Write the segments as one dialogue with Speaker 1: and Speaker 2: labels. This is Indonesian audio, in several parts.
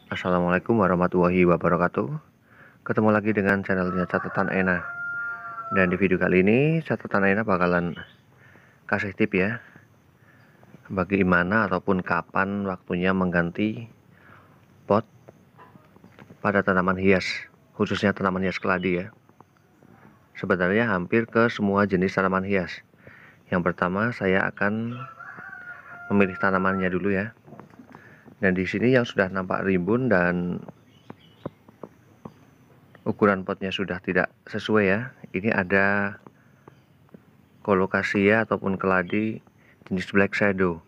Speaker 1: Assalamualaikum warahmatullahi wabarakatuh. Ketemu lagi dengan channelnya Catatan Ena. Dan di video kali ini Catatan Ena bakalan kasih tip ya, bagaimana ataupun kapan waktunya mengganti pot pada tanaman hias, khususnya tanaman hias keladi ya. Sebenarnya hampir ke semua jenis tanaman hias. Yang pertama saya akan memilih tanamannya dulu ya. Dan di sini yang sudah nampak rimbun dan ukuran potnya sudah tidak sesuai ya. Ini ada Colocasia ataupun keladi jenis Black Shadow.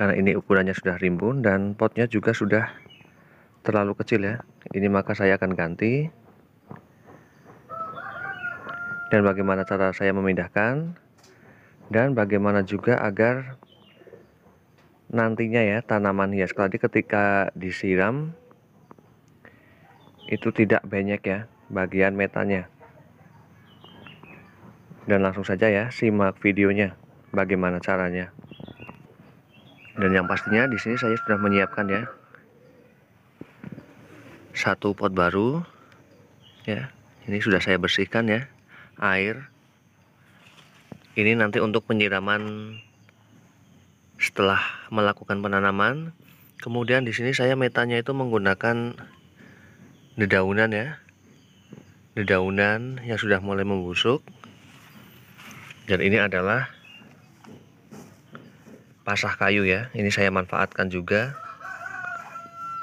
Speaker 1: Karena ini ukurannya sudah rimbun dan potnya juga sudah terlalu kecil ya. Ini maka saya akan ganti. Dan bagaimana cara saya memindahkan, dan bagaimana juga agar nantinya ya tanaman hias keladi ketika disiram itu tidak banyak ya bagian metanya. Dan langsung saja ya simak videonya bagaimana caranya. Dan yang pastinya di sini saya sudah menyiapkan ya satu pot baru ya. Ini sudah saya bersihkan ya air. Ini nanti untuk penyiraman setelah melakukan penanaman. Kemudian di sini saya metanya itu menggunakan dedaunan ya. Dedaunan yang sudah mulai membusuk. Dan ini adalah pasah kayu ya. Ini saya manfaatkan juga.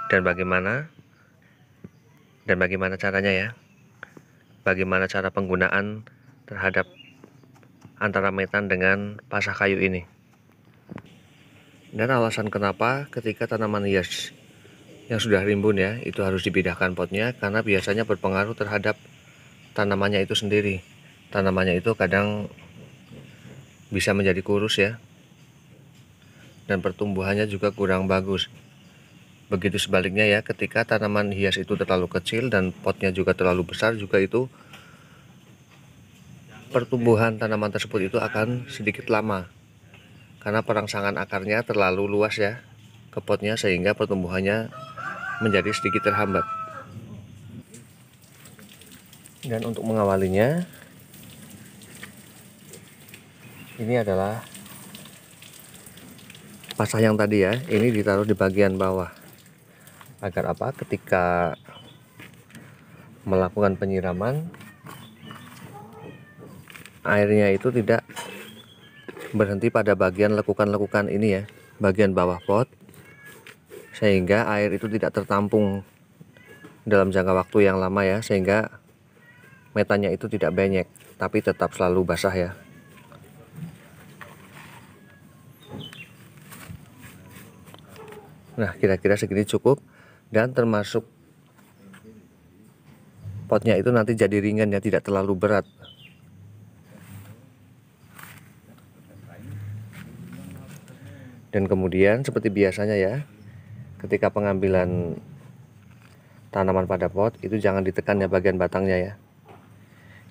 Speaker 1: Dan bagaimana caranya ya? Bagaimana cara penggunaan terhadap antara metan dengan pasah kayu ini? Dan alasan kenapa ketika tanaman hias yang sudah rimbun ya, itu harus dipindahkan potnya, karena biasanya berpengaruh terhadap tanamannya itu sendiri. Tanamannya itu kadang bisa menjadi kurus ya, dan pertumbuhannya juga kurang bagus. Begitu sebaliknya ya, ketika tanaman hias itu terlalu kecil dan potnya juga terlalu besar, juga itu pertumbuhan tanaman tersebut itu akan sedikit lama, karena perangsangan akarnya terlalu luas ya ke potnya, sehingga pertumbuhannya menjadi sedikit terhambat. Dan untuk mengawalinya, ini adalah pasah yang tadi ya, ini ditaruh di bagian bawah. Agar apa? Ketika melakukan penyiraman, airnya itu tidak berhenti pada bagian lekukan-lekukan ini ya, bagian bawah pot, sehingga air itu tidak tertampung dalam jangka waktu yang lama ya, sehingga metannya itu tidak banyak, tapi tetap selalu basah ya. Nah, kira-kira segini cukup, dan termasuk potnya itu nanti jadi ringan ya, tidak terlalu berat. Dan kemudian seperti biasanya ya, ketika pengambilan tanaman pada pot itu jangan ditekan ya bagian batangnya ya.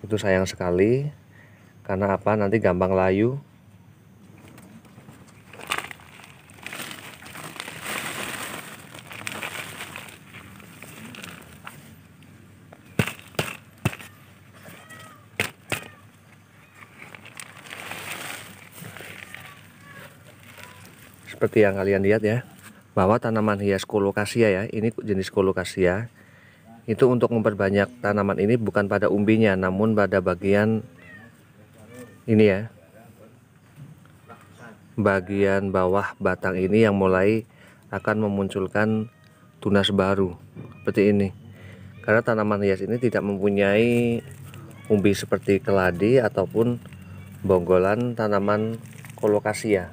Speaker 1: Itu sayang sekali, karena apa? Nanti gampang layu. Seperti yang kalian lihat ya, bahwa tanaman hias Colocasia ya, ini jenis Colocasia, itu untuk memperbanyak tanaman ini bukan pada umbinya, namun pada bagian ini ya, bagian bawah batang ini yang mulai akan memunculkan tunas baru seperti ini. Karena tanaman hias ini tidak mempunyai umbi seperti keladi ataupun bonggolan tanaman Colocasia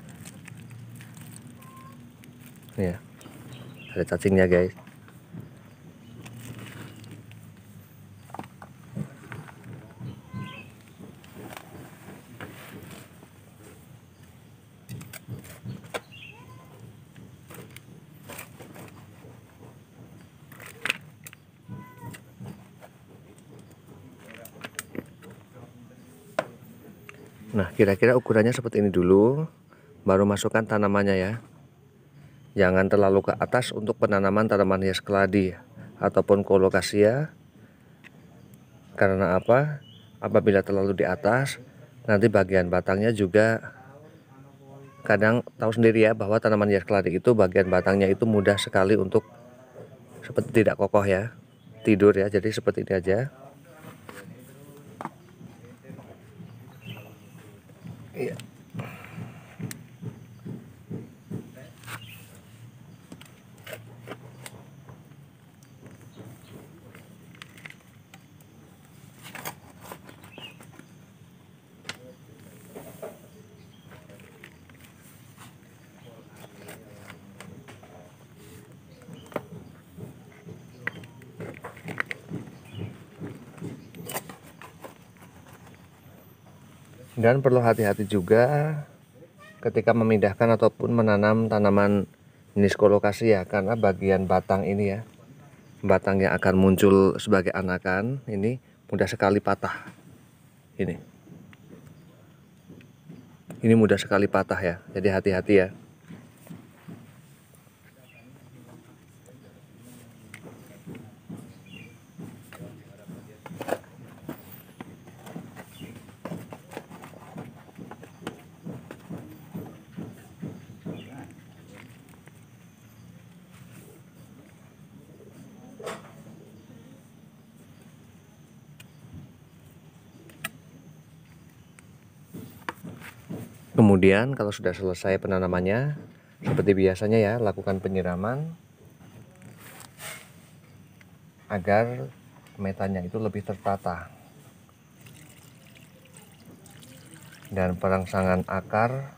Speaker 1: ya. Ada cacingnya guys. Nah, kira-kira ukurannya seperti ini dulu, baru masukkan tanamannya ya. Jangan terlalu ke atas untuk penanaman tanaman hias keladi ataupun colocasia. Karena apa? Apabila terlalu di atas, nanti bagian batangnya juga kadang tahu sendiri ya, bahwa tanaman hias keladi itu bagian batangnya itu mudah sekali untuk seperti tidak kokoh ya, tidur ya. Jadi seperti ini aja. Iya. Dan perlu hati-hati juga ketika memindahkan ataupun menanam tanaman jenis colocasia, karena bagian batang ini ya, batang yang akan muncul sebagai anakan ini mudah sekali patah. Ini mudah sekali patah ya, jadi hati-hati ya. Kemudian kalau sudah selesai penanamannya, seperti biasanya ya, lakukan penyiraman agar metannya itu lebih tertata. Dan perangsangan akar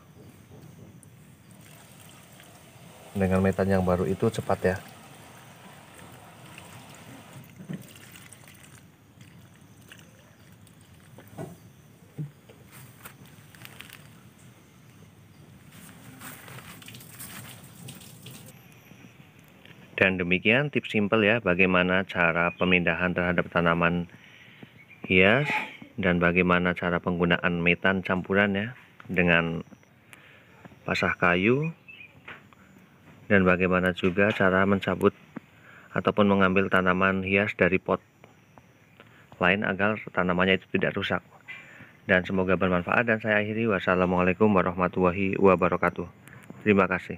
Speaker 1: dengan metan yang baru itu cepat ya. Dan demikian tips simpel ya, bagaimana cara pemindahan terhadap tanaman hias dan bagaimana cara penggunaan metan campuran ya dengan pasah kayu, dan bagaimana juga cara mencabut ataupun mengambil tanaman hias dari pot lain agar tanamannya itu tidak rusak. Dan semoga bermanfaat, dan saya akhiri. Wassalamualaikum warahmatullahi wabarakatuh. Terima kasih.